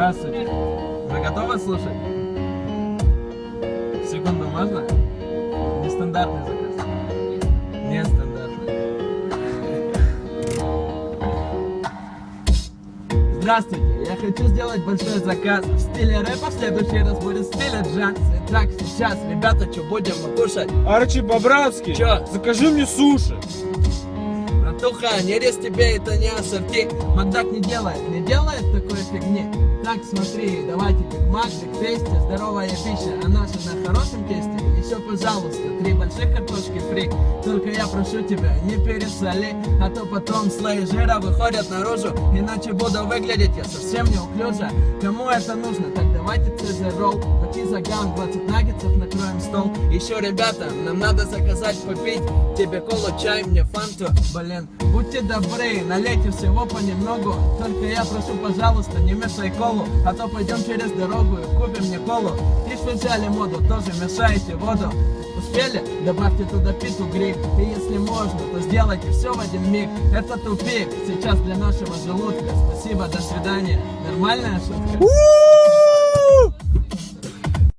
Здравствуйте. Вы готовы слушать? Секунду, можно? Нестандартный заказ. Нестандартный. Здравствуйте, я хочу сделать большой заказ в стиле рэпа, в следующий раз будет в стиле джаз. Итак, сейчас, ребята, что будем мы кушать? Арчи, по-братски, Чё? закажи мне суши. Братуха, не рез тебе, это не ассорти. Макдак не делает такой фигни. Так, смотри, давайте Биг Мак, Биг Тесте, здоровая пища, а наша на хорошем тесте. Еще, пожалуйста, 3 больших картошки фри. Только я прошу тебя, не пересоли, а то потом слои жира выходят наружу. Иначе буду выглядеть я совсем неуклюже. Кому это нужно? Так давайте Цезарь ролл, пакизаган, 20 наггетсов, накроем стол. Еще, ребята, нам надо заказать попить. Тебе колу, чай, мне фанту. Блин, будьте добры, налейте всего понемногу. Только я прошу, пожалуйста, не мешай колу, а то пойдем через дорогу и купим мне колу. И что взяли моду, тоже мешаете воду. Успели? Добавьте туда питу гриб. И если можно, то сделайте все в один миг. Это тупик сейчас для нашего желудка. Спасибо, до свидания. Нормальная шутка?